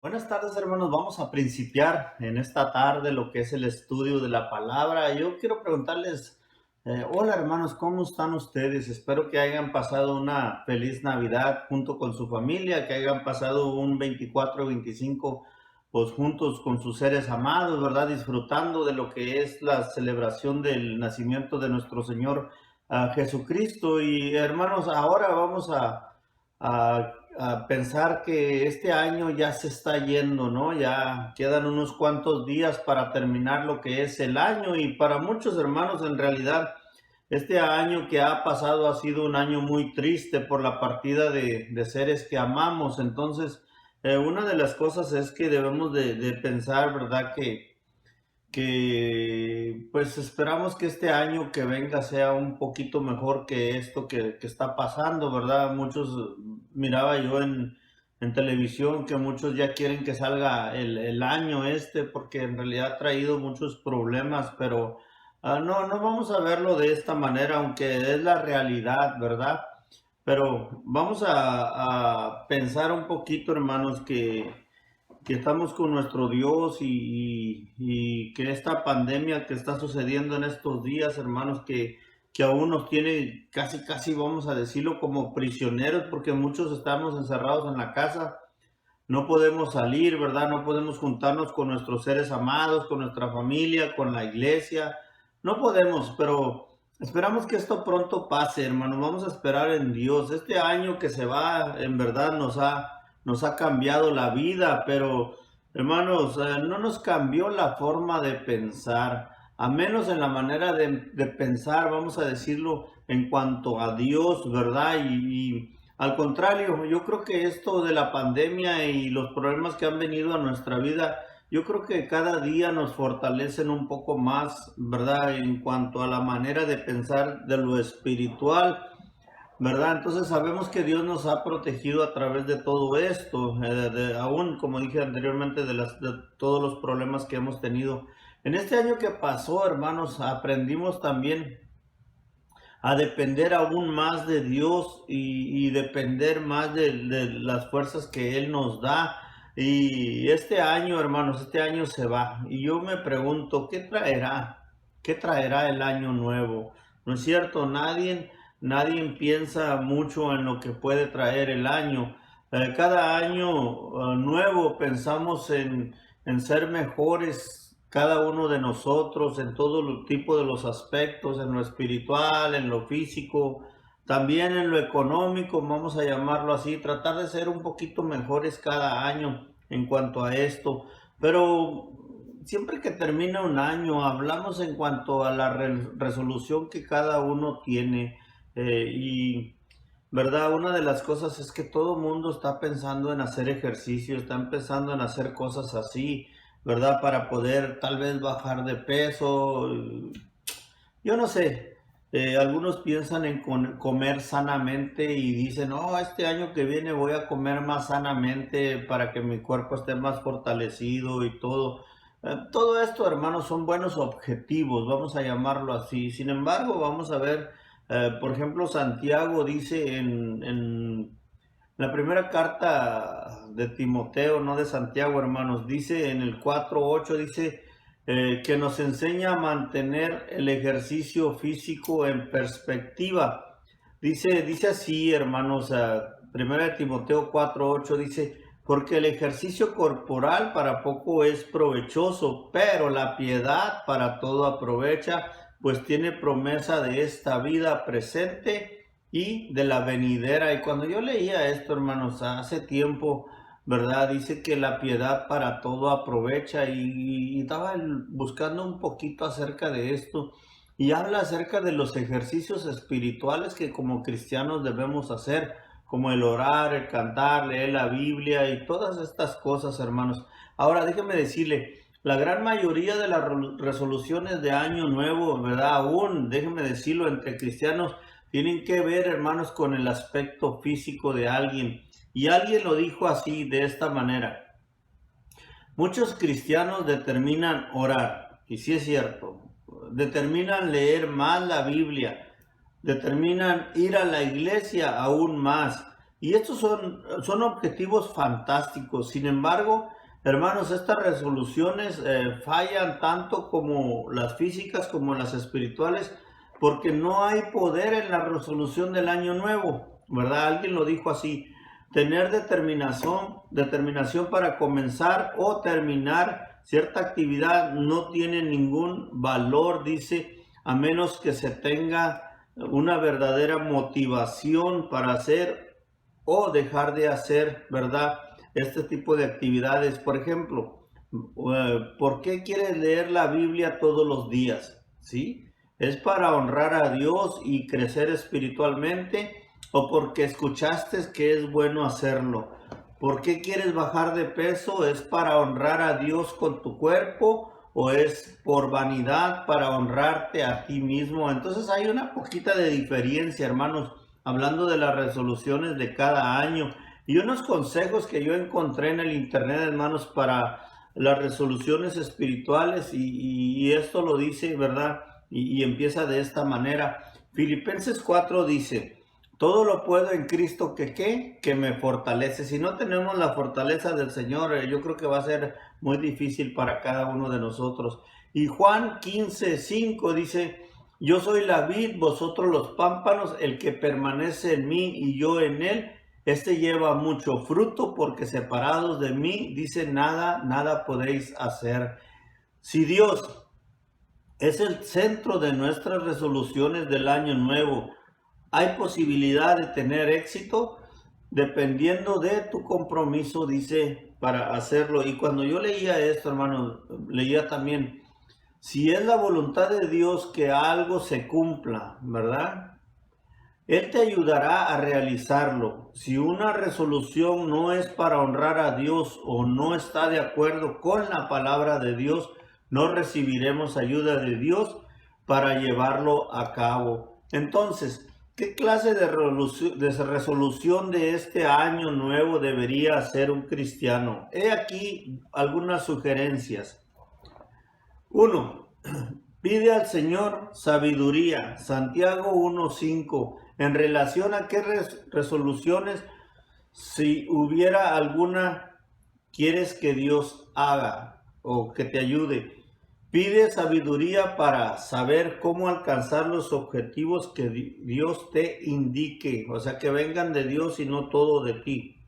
Buenas tardes, hermanos. Vamos a principiar en esta tarde lo que es el estudio de la palabra. Yo quiero preguntarles, hola hermanos, ¿cómo están ustedes? Espero que hayan pasado una feliz Navidad junto con su familia, que hayan pasado un 24, 25, pues juntos con sus seres amados, ¿verdad? Disfrutando de lo que es la celebración del nacimiento de nuestro Señor Jesucristo. Y hermanos, ahora vamos a pensar que este año ya se está yendo, ¿no? Ya quedan unos cuantos días para terminar lo que es el año y para muchos hermanos en realidad este año que ha pasado ha sido un año muy triste por la partida de seres que amamos. Entonces, una de las cosas es que debemos de pensar, ¿verdad? Que pues esperamos que este año que venga sea un poquito mejor que esto que está pasando, ¿verdad? Muchos, miraba yo en televisión que muchos ya quieren que salga el año este porque en realidad ha traído muchos problemas, pero no vamos a verlo de esta manera, aunque es la realidad, ¿verdad? Pero vamos a pensar un poquito, hermanos, que estamos con nuestro Dios y que esta pandemia que está sucediendo en estos días, hermanos, que aún nos tiene casi, vamos a decirlo, como prisioneros, porque muchos estamos encerrados en la casa, no podemos salir, ¿verdad? No podemos juntarnos con nuestros seres amados, con nuestra familia, con la iglesia, no podemos, pero esperamos que esto pronto pase, hermanos, vamos a esperar en Dios. Este año que se va, en verdad nos ha cambiado la vida, pero hermanos, no nos cambió la forma de pensar, a menos en la manera de pensar, vamos a decirlo, en cuanto a Dios, ¿verdad? Y al contrario, yo creo que esto de la pandemia y los problemas que han venido a nuestra vida, yo creo que cada día nos fortalecen un poco más, ¿verdad? En cuanto a la manera de pensar de lo espiritual, ¿verdad? Entonces sabemos que Dios nos ha protegido a través de todo esto, aún como dije anteriormente, de todos los problemas que hemos tenido. En este año que pasó, hermanos, aprendimos también a depender aún más de Dios y depender más de las fuerzas que Él nos da. Y este año, hermanos, este año se va. Y yo me pregunto, ¿qué traerá? ¿Qué traerá el año nuevo? ¿No es cierto? Nadie piensa mucho en lo que puede traer el año. Cada año nuevo pensamos en ser mejores cada uno de nosotros en todo tipo de los aspectos, en lo espiritual, en lo físico, también en lo económico, vamos a llamarlo así, tratar de ser un poquito mejores cada año en cuanto a esto. Pero siempre que termina un año, hablamos en cuanto a la resolución que cada uno tiene. Y ¿verdad? Una de las cosas es que todo el mundo está pensando en hacer ejercicio, está pensando en hacer cosas así, ¿verdad? Para poder tal vez bajar de peso. Yo no sé, algunos piensan en comer sanamente y dicen, no, este año que viene voy a comer más sanamente para que mi cuerpo esté más fortalecido y todo. Todo esto, hermanos, son buenos objetivos, vamos a llamarlo así. Sin embargo, vamos a ver, por ejemplo, Santiago dice en la primera carta de Timoteo, no de Santiago, hermanos, dice en el 4:8, dice que nos enseña a mantener el ejercicio físico en perspectiva. Dice así, hermanos, primera de Timoteo 4:8 dice, porque el ejercicio corporal para poco es provechoso, pero la piedad para todo aprovecha, pues tiene promesa de esta vida presente y de la venidera. Y cuando yo leía esto, hermanos, hace tiempo, ¿verdad? Dice que la piedad para todo aprovecha y estaba buscando un poquito acerca de esto y habla acerca de los ejercicios espirituales que como cristianos debemos hacer, como el orar, el cantar, leer la Biblia y todas estas cosas, hermanos. Ahora, déjeme decirle, la gran mayoría de las resoluciones de año nuevo, ¿verdad? Aún, déjeme decirlo, entre cristianos, tienen que ver, hermanos, con el aspecto físico de alguien. Y alguien lo dijo así, de esta manera. Muchos cristianos determinan orar, y sí es cierto, determinan leer más la Biblia, determinan ir a la iglesia aún más. Y estos son objetivos fantásticos. Sin embargo, Hermanos, estas resoluciones fallan tanto como las físicas como las espirituales, porque no hay poder en la resolución del año nuevo, ¿verdad? Alguien lo dijo así: tener determinación para comenzar o terminar cierta actividad no tiene ningún valor, dice, a menos que se tenga una verdadera motivación para hacer o dejar de hacer, ¿verdad? Este tipo de actividades. Por ejemplo, ¿por qué quieres leer la Biblia todos los días? ¿Sí? ¿Es para honrar a Dios y crecer espiritualmente, o porque escuchaste que es bueno hacerlo? ¿Por qué quieres bajar de peso? ¿Es para honrar a Dios con tu cuerpo, o es por vanidad para honrarte a ti mismo? Entonces hay una poquita de diferencia, hermanos, hablando de las resoluciones de cada año. Y unos consejos que yo encontré en el internet, hermanos, para las resoluciones espirituales, y esto lo dice, ¿verdad? Y empieza de esta manera. Filipenses 4 dice: todo lo puedo en Cristo que me fortalece. Si no tenemos la fortaleza del Señor, yo creo que va a ser muy difícil para cada uno de nosotros. Y Juan 15:5 dice: yo soy la vid, vosotros los pámpanos, el que permanece en mí y yo en él, este lleva mucho fruto, porque separados de mí, dice, nada podéis hacer. Si Dios es el centro de nuestras resoluciones del año nuevo, hay posibilidad de tener éxito dependiendo de tu compromiso, dice, para hacerlo. Y cuando yo leía esto, hermano, leía también: si es la voluntad de Dios que algo se cumpla, ¿verdad? Él te ayudará a realizarlo. Si una resolución no es para honrar a Dios o no está de acuerdo con la palabra de Dios, no recibiremos ayuda de Dios para llevarlo a cabo. Entonces, ¿qué clase de resolución de este año nuevo debería hacer un cristiano? He aquí algunas sugerencias. 1. Pide al Señor sabiduría. Santiago 1:5. En relación a qué resoluciones, si hubiera alguna, quieres que Dios haga o que te ayude. Pide sabiduría para saber cómo alcanzar los objetivos que Dios te indique. O sea, que vengan de Dios y no todo de ti.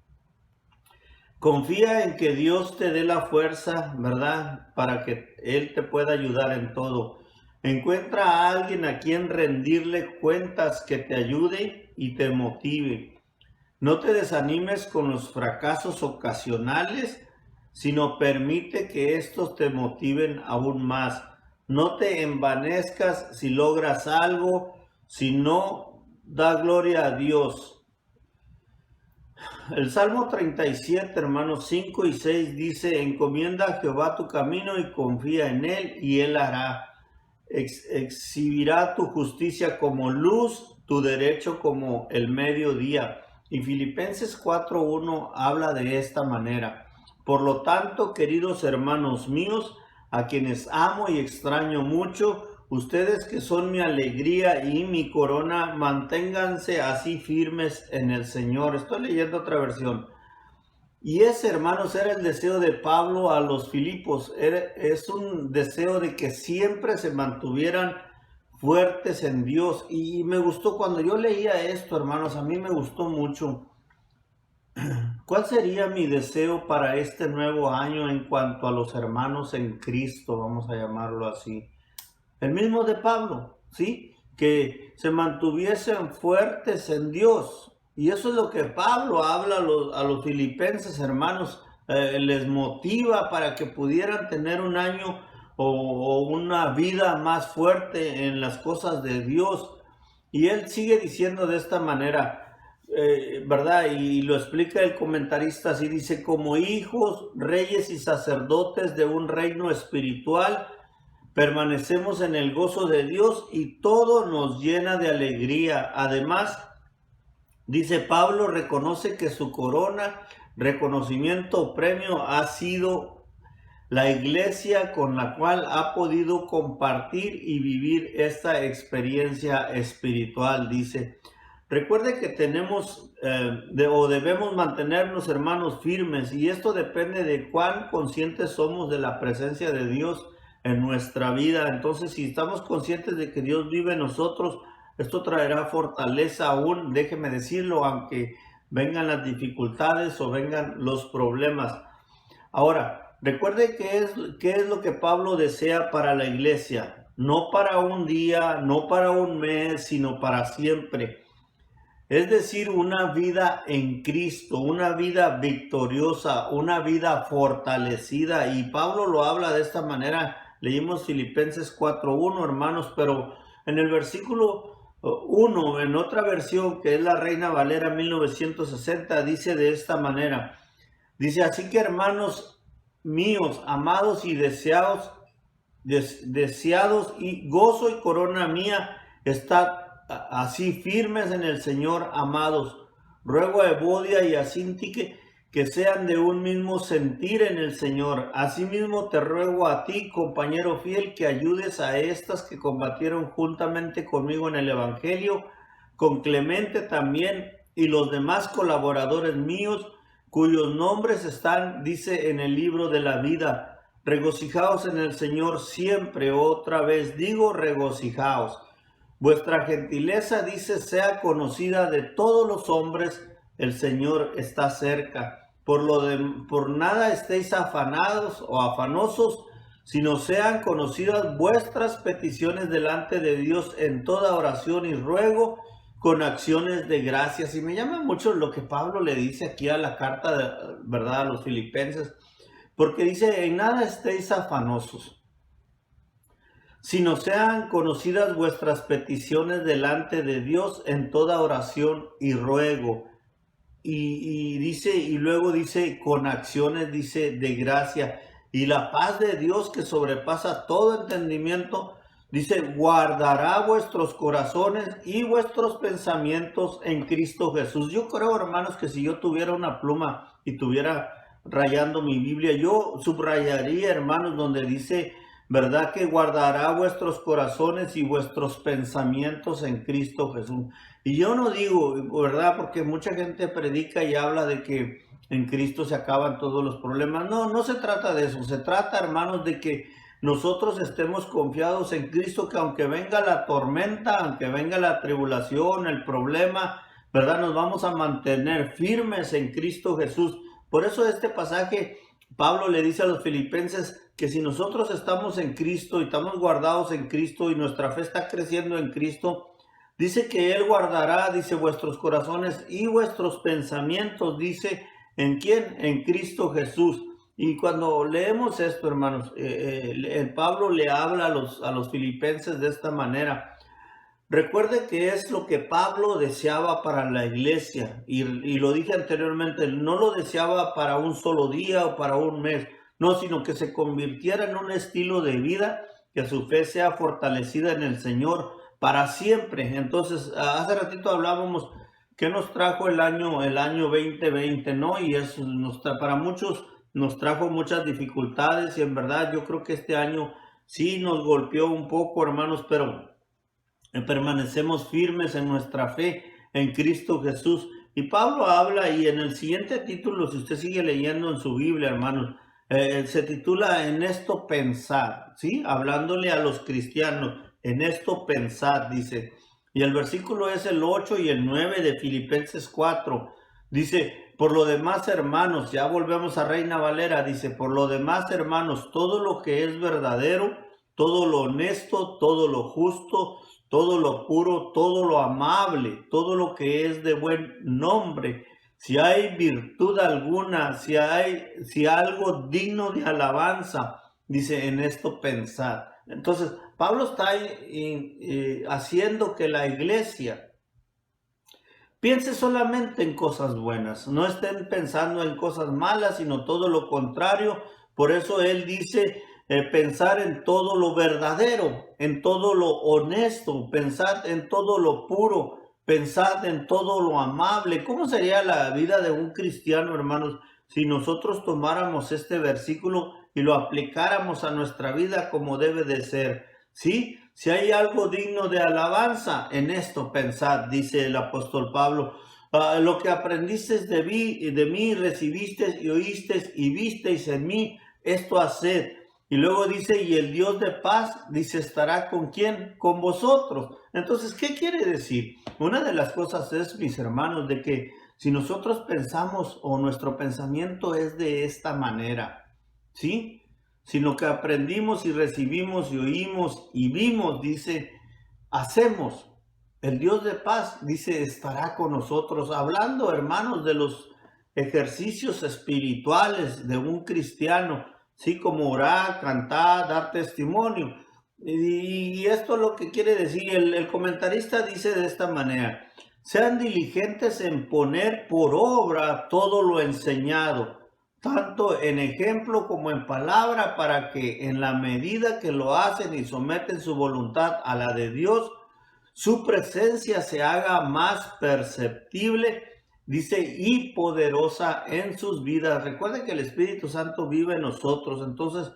Confía en que Dios te dé la fuerza, ¿verdad? Para que Él te pueda ayudar en todo. Encuentra a alguien a quien rendirle cuentas que te ayude y te motive. No te desanimes con los fracasos ocasionales, sino permite que estos te motiven aún más. No te envanezcas si logras algo, sino da gloria a Dios. El Salmo 37, hermanos, 5 y 6 dice: encomienda a Jehová tu camino y confía en él, y él hará. Exhibirá tu justicia como luz, tu derecho como el mediodía. Y Filipenses 4:1 habla de esta manera: por lo tanto, queridos hermanos míos, a quienes amo y extraño mucho, ustedes que son mi alegría y mi corona, manténganse así firmes en el Señor. Estoy leyendo otra versión. Y ese, hermanos, era el deseo de Pablo a los Filipos. Es un deseo de que siempre se mantuvieran fuertes en Dios. Y me gustó cuando yo leía esto, hermanos, a mí me gustó mucho. ¿Cuál sería mi deseo para este nuevo año en cuanto a los hermanos en Cristo? Vamos a llamarlo así. El mismo de Pablo, ¿sí? Que se mantuviesen fuertes en Dios. Y eso es lo que Pablo habla a los filipenses, hermanos. Les motiva para que pudieran tener un año o una vida más fuerte en las cosas de Dios. Y él sigue diciendo de esta manera, ¿verdad? Y lo explica el comentarista así, dice: como hijos, reyes y sacerdotes de un reino espiritual, permanecemos en el gozo de Dios y todo nos llena de alegría. Además, dice Pablo, reconoce que su corona, reconocimiento o premio ha sido la iglesia con la cual ha podido compartir y vivir esta experiencia espiritual. Dice: Recuerde que tenemos o debemos mantenernos, hermanos, firmes, y esto depende de cuán conscientes somos de la presencia de Dios en nuestra vida. Entonces, si estamos conscientes de que Dios vive en nosotros, esto traerá fortaleza aún, déjeme decirlo, aunque vengan las dificultades o vengan los problemas. Ahora, recuerde qué es lo que Pablo desea para la iglesia, no para un día, no para un mes, sino para siempre. Es decir, una vida en Cristo, una vida victoriosa, una vida fortalecida. Y Pablo lo habla de esta manera. Leímos Filipenses 4:1, hermanos, pero en el versículo 1, en otra versión que es la Reina Valera 1960, dice de esta manera. Dice, así que hermanos míos, amados y deseados, deseados y gozo y corona mía, estad así firmes en el Señor, amados. Ruego a Evodia y a Sintique que sean de un mismo sentir en el Señor. Asimismo te ruego a ti, compañero fiel, que ayudes a estas que combatieron juntamente conmigo en el Evangelio, con Clemente también y los demás colaboradores míos, cuyos nombres están, dice, en el libro de la vida. Regocijaos en el Señor siempre. Otra vez digo, regocijaos. Vuestra gentileza, dice, sea conocida de todos los hombres. El Señor está cerca. Por nada estéis afanados o afanosos, sino sean conocidas vuestras peticiones delante de Dios en toda oración y ruego con acciones de gracias. Y me llama mucho lo que Pablo le dice aquí a la carta, ¿verdad?, a los filipenses. Porque dice, en nada estéis afanosos, sino sean conocidas vuestras peticiones delante de Dios en toda oración y ruego. Y dice, y luego dice, con acciones, dice, de gracia. Y la paz de Dios que sobrepasa todo entendimiento, dice, guardará vuestros corazones y vuestros pensamientos en Cristo Jesús. Yo creo, hermanos, que si yo tuviera una pluma y tuviera rayando mi Biblia, yo subrayaría, hermanos, donde dice, ¿verdad?, que guardará vuestros corazones y vuestros pensamientos en Cristo Jesús. Y yo no digo, ¿verdad?, porque mucha gente predica y habla de que en Cristo se acaban todos los problemas. No, no se trata de eso. Se trata, hermanos, de que nosotros estemos confiados en Cristo, que aunque venga la tormenta, aunque venga la tribulación, el problema, ¿verdad?, nos vamos a mantener firmes en Cristo Jesús. Por eso este pasaje, Pablo le dice a los filipenses que si nosotros estamos en Cristo y estamos guardados en Cristo y nuestra fe está creciendo en Cristo, dice que Él guardará, dice, vuestros corazones y vuestros pensamientos, dice, ¿en quién? En Cristo Jesús. Y cuando leemos esto, hermanos, el Pablo le habla a los filipenses de esta manera. Recuerde que es lo que Pablo deseaba para la iglesia, y lo dije anteriormente, no lo deseaba para un solo día o para un mes, no, sino que se convirtiera en un estilo de vida, que su fe sea fortalecida en el Señor para siempre. Entonces, hace ratito hablábamos que nos trajo el año 2020, ¿no? Y eso para muchos nos trajo muchas dificultades, y en verdad yo creo que este año sí nos golpeó un poco, hermanos, pero permanecemos firmes en nuestra fe en Cristo Jesús. Y Pablo habla, y en el siguiente título, si usted sigue leyendo en su Biblia, hermanos, se titula En esto pensad, ¿sí? Hablándole a los cristianos, en esto pensad, dice. Y el versículo es el 8 y el 9 de Filipenses 4. Dice, por lo demás, hermanos, ya volvemos a Reina Valera, dice, por lo demás, hermanos, todo lo que es verdadero, todo lo honesto, todo lo justo, todo lo puro, todo lo amable, todo lo que es de buen nombre, si hay virtud alguna, si algo digno de alabanza, dice, en esto pensad. Entonces, Pablo está haciendo que la iglesia piense solamente en cosas buenas, no estén pensando en cosas malas, sino todo lo contrario. Por eso él dice, pensar en todo lo verdadero, en todo lo honesto, pensar en todo lo puro, pensar en todo lo amable. ¿Cómo sería la vida de un cristiano, hermanos, si nosotros tomáramos este versículo y lo aplicáramos a nuestra vida como debe de ser? ¿Sí? Si hay algo digno de alabanza, en esto pensad, dice el apóstol Pablo. Lo que aprendisteis de mí, recibisteis y oísteis y visteis en mí, esto haced. Y luego dice, y el Dios de paz, dice, ¿estará con quién? Con vosotros. Entonces, ¿qué quiere decir? Una de las cosas es, mis hermanos, de que si nosotros pensamos o nuestro pensamiento es de esta manera, ¿sí? Si lo que aprendimos y recibimos y oímos y vimos, dice, hacemos. El Dios de paz, dice, estará con nosotros. Hablando, hermanos, de los ejercicios espirituales de un cristiano, sí, como orar, cantar, dar testimonio. Y esto es lo que quiere decir. El comentarista dice de esta manera: sean diligentes en poner por obra todo lo enseñado, tanto en ejemplo como en palabra, para que en la medida que lo hacen y someten su voluntad a la de Dios, su presencia se haga más perceptible, dice, y poderosa en sus vidas. Recuerden que el Espíritu Santo vive en nosotros, entonces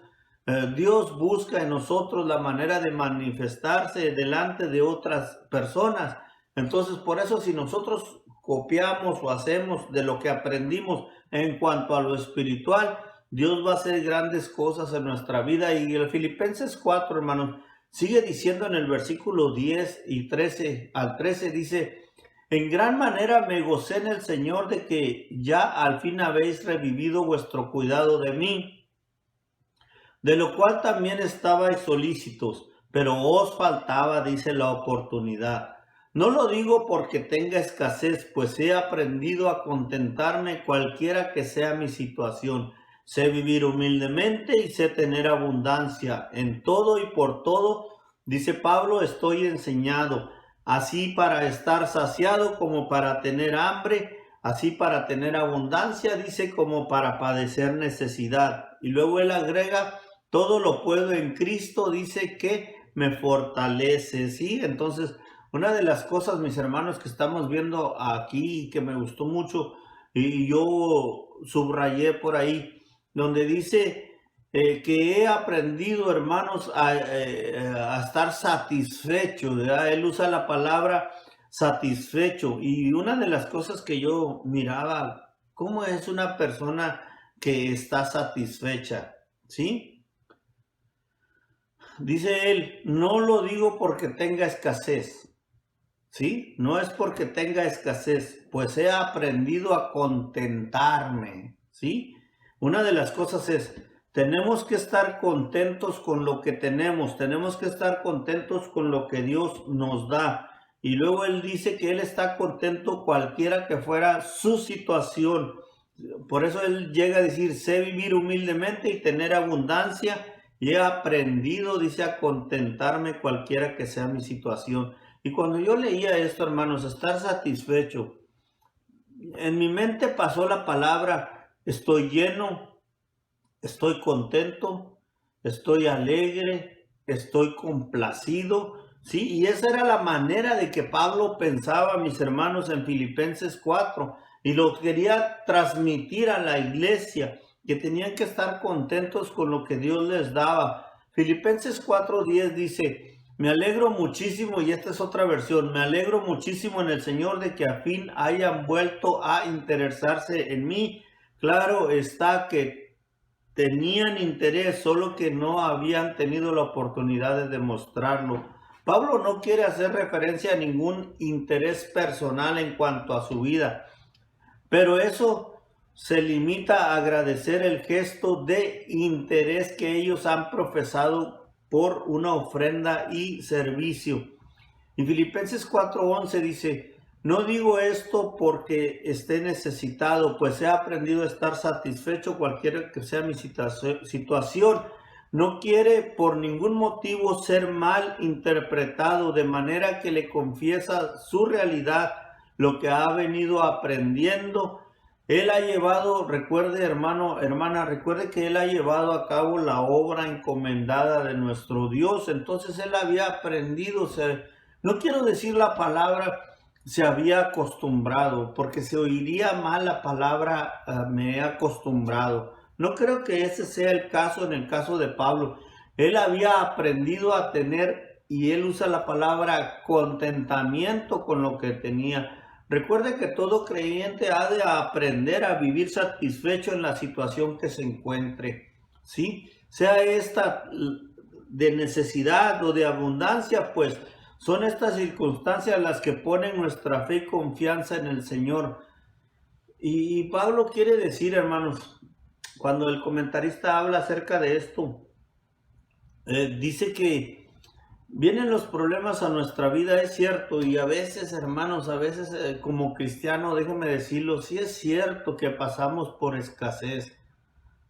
Dios busca en nosotros la manera de manifestarse delante de otras personas. Entonces, por eso, si nosotros copiamos o hacemos de lo que aprendimos en cuanto a lo espiritual, Dios va a hacer grandes cosas en nuestra vida. Y el Filipenses 4, hermanos, sigue diciendo en el versículo 10 y 13 al 13, dice: en gran manera me gocé en el Señor de que ya al fin habéis revivido vuestro cuidado de mí, de lo cual también estabais solícitos, pero os faltaba, dice, la oportunidad. No lo digo porque tenga escasez, pues he aprendido a contentarme cualquiera que sea mi situación. Sé vivir humildemente y sé tener abundancia. En todo y por todo, dice Pablo, estoy enseñado, así para estar saciado como para tener hambre, así para tener abundancia, dice, como para padecer necesidad. Y luego él agrega: todo lo puedo en Cristo, dice, que me fortalece, ¿sí? Entonces, una de las cosas, mis hermanos, que estamos viendo aquí y que me gustó mucho, y yo subrayé por ahí, donde dice que he aprendido, hermanos, a estar satisfecho, ¿verdad? Él usa la palabra satisfecho, y una de las cosas que yo miraba, ¿cómo es una persona que está satisfecha? ¿Sí? Dice él, no lo digo porque tenga escasez, ¿sí? No es porque tenga escasez, pues he aprendido a contentarme, ¿sí? Una de las cosas es, tenemos que estar contentos con lo que tenemos que estar contentos con lo que Dios nos da. Y luego él dice que él está contento cualquiera que fuera su situación. Por eso él llega a decir, sé vivir humildemente y tener abundancia, y he aprendido, dice, a contentarme cualquiera que sea mi situación. Y cuando yo leía esto, hermanos, estar satisfecho, en mi mente pasó la palabra: estoy lleno, estoy contento, estoy alegre, estoy complacido, ¿sí? Y esa era la manera de que Pablo pensaba, mis hermanos, en Filipenses 4, y lo quería transmitir a la iglesia, que tenían que estar contentos con lo que Dios les daba. Filipenses 4:10 dice: me alegro muchísimo, y esta es otra versión, me alegro muchísimo en el Señor de que a fin hayan vuelto a interesarse en mí. Claro está que tenían interés, solo que no habían tenido la oportunidad de demostrarlo. Pablo no quiere hacer referencia a ningún interés personal en cuanto a su vida, pero eso se limita a agradecer el gesto de interés que ellos han profesado por una ofrenda y servicio. Y Filipenses 4:11 dice: no digo esto porque esté necesitado, pues he aprendido a estar satisfecho cualquiera que sea mi situación. No quiere por ningún motivo ser mal interpretado, de manera que le confiesa su realidad, lo que ha venido aprendiendo. Él ha llevado, recuerde, hermano, hermana, recuerde que él ha llevado a cabo la obra encomendada de nuestro Dios. Entonces él había aprendido, no quiero decir la palabra se había acostumbrado, porque se oiría mal la palabra me he acostumbrado. No creo que ese sea el caso en el caso de Pablo. Él había aprendido a tener y él usa la palabra contentamiento con lo que tenía. Recuerde que todo creyente ha de aprender a vivir satisfecho en la situación que se encuentre, ¿sí? Sea esta de necesidad o de abundancia, pues son estas circunstancias las que ponen nuestra fe y confianza en el Señor. Y Pablo quiere decir, hermanos, cuando el comentarista habla acerca de esto, dice que vienen los problemas a nuestra vida, es cierto, y a veces, hermanos, a veces como cristiano, déjenme decirlo, sí es cierto que pasamos por escasez.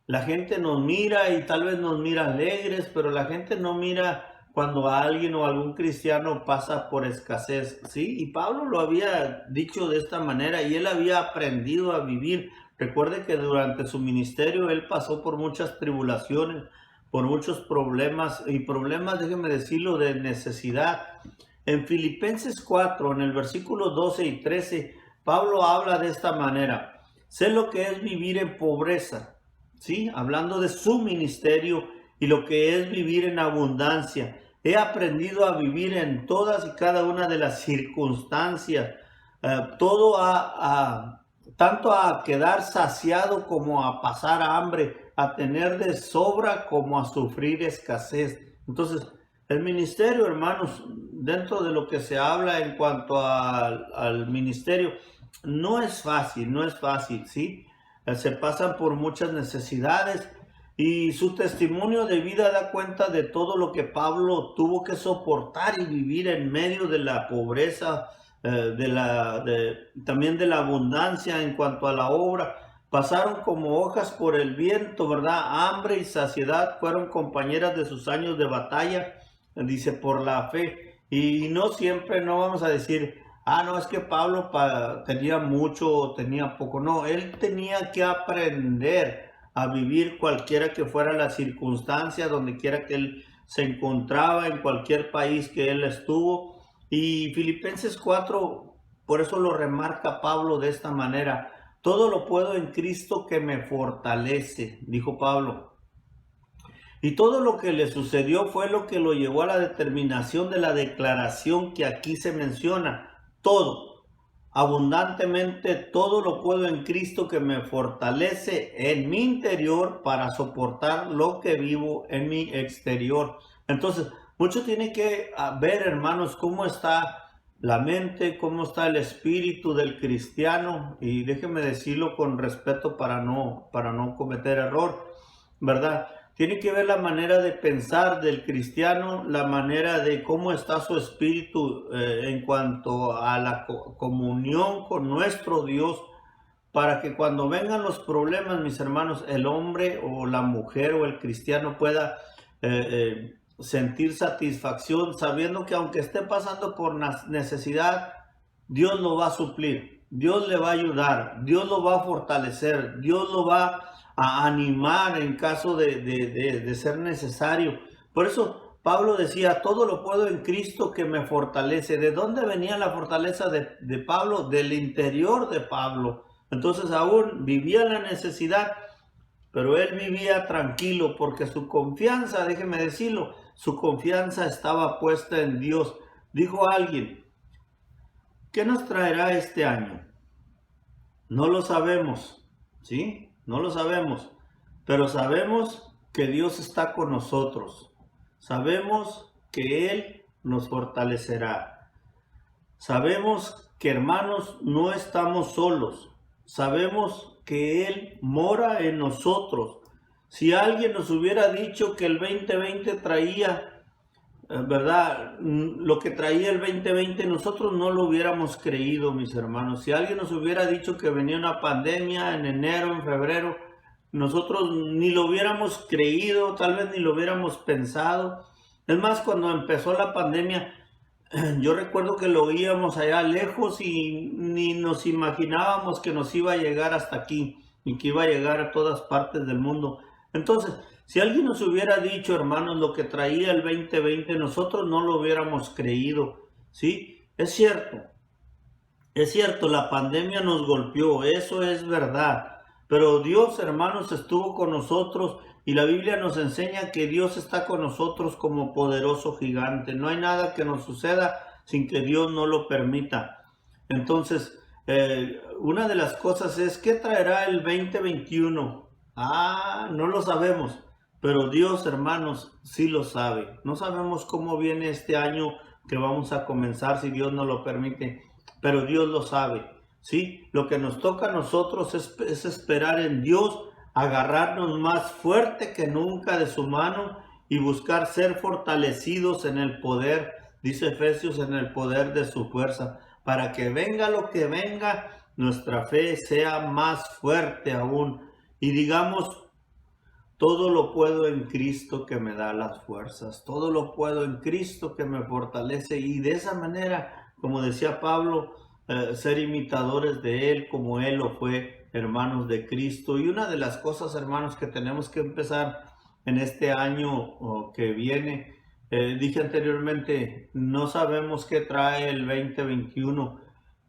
La gente nos mira y tal vez nos mira alegres, pero la gente no mira cuando alguien o algún cristiano pasa por escasez, ¿sí? Y Pablo lo había dicho de esta manera y él había aprendido a vivir. Recuerde que durante su ministerio él pasó por muchas tribulaciones, por muchos problemas y problemas, déjenme decirlo, de necesidad. En Filipenses 4, en el versículo 12 y 13, Pablo habla de esta manera: sé lo que es vivir en pobreza, ¿sí? Hablando de su ministerio y lo que es vivir en abundancia. He aprendido a vivir en todas y cada una de las circunstancias, tanto a quedar saciado como a pasar hambre, a tener de sobra como a sufrir escasez. Entonces, el ministerio, hermanos, dentro de lo que se habla en cuanto al ministerio, no es fácil, ¿sí? Se pasan por muchas necesidades y su testimonio de vida da cuenta de todo lo que Pablo tuvo que soportar y vivir en medio de la pobreza, también de la abundancia en cuanto a la obra. Pasaron como hojas por el viento, ¿verdad? Hambre y saciedad fueron compañeras de sus años de batalla, dice, por la fe. Y no siempre, no vamos a decir, no, es que Pablo tenía mucho o tenía poco. No, él tenía que aprender a vivir cualquiera que fuera la circunstancia, donde quiera que él se encontraba, en cualquier país que él estuvo. Y Filipenses 4, por eso lo remarca Pablo de esta manera: todo lo puedo en Cristo que me fortalece, dijo Pablo. Y todo lo que le sucedió fue lo que lo llevó a la determinación de la declaración que aquí se menciona. Todo, abundantemente, todo lo puedo en Cristo que me fortalece en mi interior para soportar lo que vivo en mi exterior. Entonces, mucho tiene que ver, hermanos, cómo está la mente, cómo está el espíritu del cristiano, y déjenme decirlo con respeto para no cometer error, ¿verdad? Tiene que ver la manera de pensar del cristiano, la manera de cómo está su espíritu en cuanto a la comunión con nuestro Dios, para que cuando vengan los problemas, mis hermanos, el hombre o la mujer o el cristiano pueda sentir satisfacción, sabiendo que aunque esté pasando por necesidad, Dios lo va a suplir, Dios le va a ayudar, Dios lo va a fortalecer, Dios lo va a animar en caso de ser necesario. Por eso Pablo decía, todo lo puedo en Cristo que me fortalece. ¿De dónde venía la fortaleza de Pablo? Del interior de Pablo. Entonces aún vivía la necesidad, pero él vivía tranquilo porque su confianza, déjeme decirlo, su confianza estaba puesta en Dios. Dijo alguien, ¿qué nos traerá este año? No lo sabemos, ¿sí? No lo sabemos, pero sabemos que Dios está con nosotros. Sabemos que Él nos fortalecerá. Sabemos que, hermanos, no estamos solos. Sabemos que Él mora en nosotros. Si alguien nos hubiera dicho que el 2020 traía, ¿verdad? Lo que traía el 2020, nosotros no lo hubiéramos creído, mis hermanos. Si alguien nos hubiera dicho que venía una pandemia en enero, en febrero, nosotros ni lo hubiéramos creído, tal vez ni lo hubiéramos pensado. Es más, cuando empezó la pandemia, yo recuerdo que lo oíamos allá lejos y ni nos imaginábamos que nos iba a llegar hasta aquí y que iba a llegar a todas partes del mundo. Entonces, si alguien nos hubiera dicho, hermanos, lo que traía el 2020, nosotros no lo hubiéramos creído, ¿sí? Es cierto, la pandemia nos golpeó, eso es verdad, pero Dios, hermanos, estuvo con nosotros Y la Biblia nos enseña que Dios está con nosotros como poderoso gigante. No hay nada que nos suceda sin que Dios no lo permita. Entonces, una de las cosas es, ¿qué traerá el 2021? No lo sabemos, pero Dios, hermanos, sí lo sabe. No sabemos cómo viene este año que vamos a comenzar, si Dios nos lo permite, pero Dios lo sabe, ¿sí? Lo que nos toca a nosotros es esperar en Dios, agarrarnos más fuerte que nunca de su mano y buscar ser fortalecidos en el poder, dice Efesios, en el poder de su fuerza, para que venga lo que venga, nuestra fe sea más fuerte aún y digamos, todo lo puedo en Cristo que me da las fuerzas, todo lo puedo en Cristo que me fortalece, y de esa manera, como decía Pablo, ser imitadores de Él como Él lo fue, hermanos de Cristo. Y una de las cosas, hermanos, que tenemos que empezar en este año que viene, dije anteriormente, no sabemos qué trae el 2021,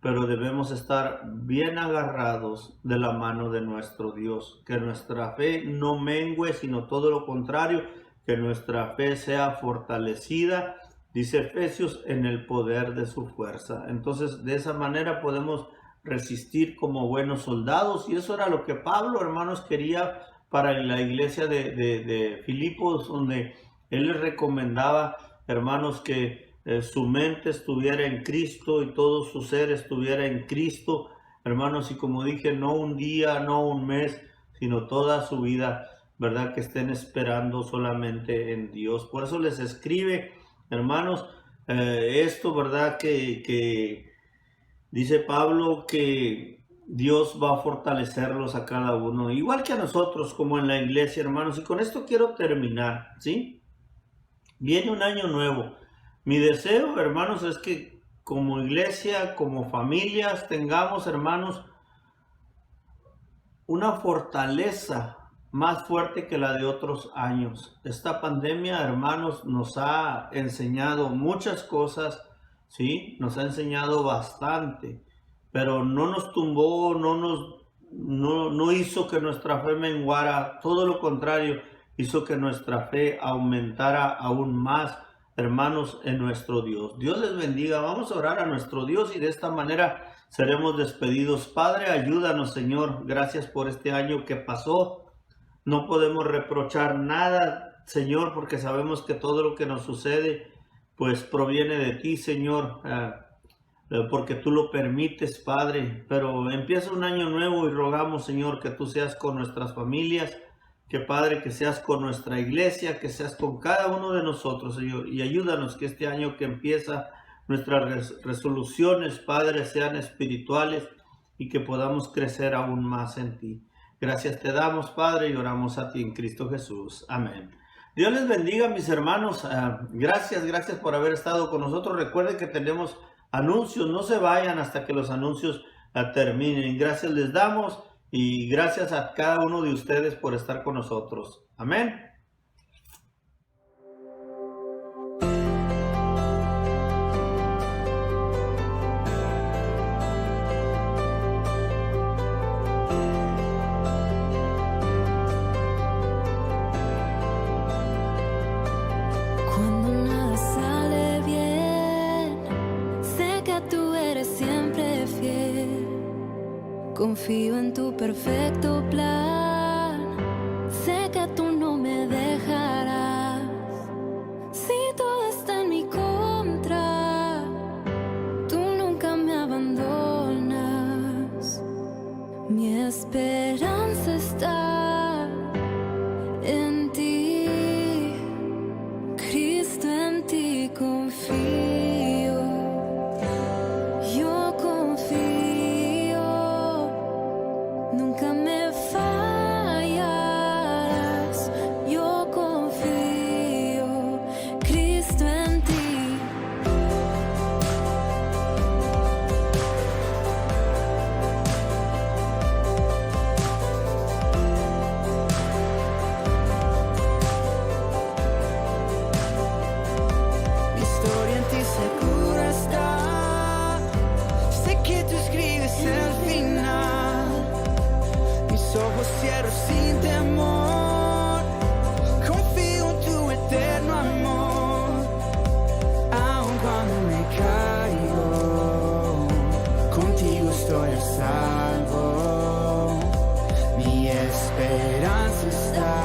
pero debemos estar bien agarrados de la mano de nuestro Dios, que nuestra fe no mengue, sino todo lo contrario, que nuestra fe sea fortalecida, dice Efesios, en el poder de su fuerza. Entonces, de esa manera podemos resistir como buenos soldados, y eso era lo que Pablo, hermanos, quería para la iglesia de Filipos, donde él les recomendaba, hermanos, que su mente estuviera en Cristo y todo su ser estuviera en Cristo, hermanos, y como dije, no un día, no un mes, sino toda su vida, ¿verdad? Que estén esperando solamente en Dios. Por eso les escribe, hermanos, esto, ¿verdad? Que dice Pablo que Dios va a fortalecerlos a cada uno, igual que a nosotros, como en la iglesia, hermanos. Y con esto quiero terminar, ¿sí? Viene un año nuevo. Mi deseo, hermanos, es que como iglesia, como familias, tengamos, hermanos, una fortaleza más fuerte que la de otros años. Esta pandemia, hermanos, nos ha enseñado muchas cosas, ¿sí? Nos ha enseñado bastante, pero no nos tumbó, no hizo que nuestra fe menguara, todo lo contrario, hizo que nuestra fe aumentara aún más, hermanos, en nuestro Dios. Dios les bendiga. Vamos a orar a nuestro Dios y de esta manera seremos despedidos. Padre, ayúdanos, Señor. Gracias por este año que pasó. No podemos reprochar nada, Señor, porque sabemos que todo lo que nos sucede, pues proviene de ti, Señor, porque tú lo permites, Padre. Pero empieza un año nuevo y rogamos, Señor, que tú seas con nuestras familias, que Padre, que seas con nuestra iglesia, que seas con cada uno de nosotros, Señor, y ayúdanos que este año que empieza, nuestras resoluciones, Padre, sean espirituales y que podamos crecer aún más en ti. Gracias te damos, Padre, y oramos a ti en Cristo Jesús. Amén. Dios les bendiga, mis hermanos. Gracias por haber estado con nosotros. Recuerden que tenemos anuncios, no se vayan hasta que los anuncios terminen. Gracias les damos. Y gracias a cada uno de ustedes por estar con nosotros. Amén. Cuando nada sale bien, sé que tú eres siempre fiel. Confío en tu perfecto plan, sé que tú no me dejarás. Si todo está en mi contra, tú nunca me abandonas. Mi esperanza está en ti, Cristo, en ti confío. Yo confío. Nunca me fallarás, yo confío, Cristo, en ti. Mi historia en ti segura está, sé que tú escribes el final. Mis ojos cierros sin temor, salvo, mi esperanza está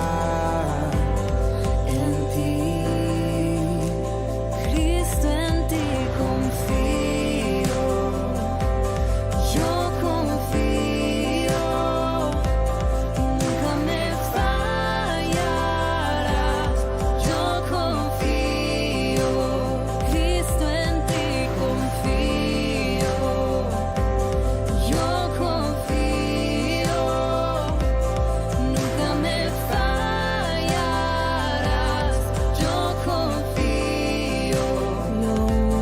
en ti. Cristo, en ti confío, yo confío, nunca me fallarás. Yo confío, Cristo, en ti confío, yo confío, nunca me fallarás. Yo confío, lo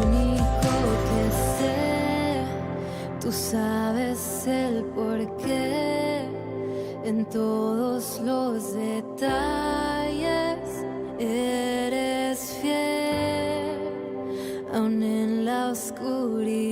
único que sé, tú sabes el porqué, en todos los detalles eres fiel, aun en la oscuridad.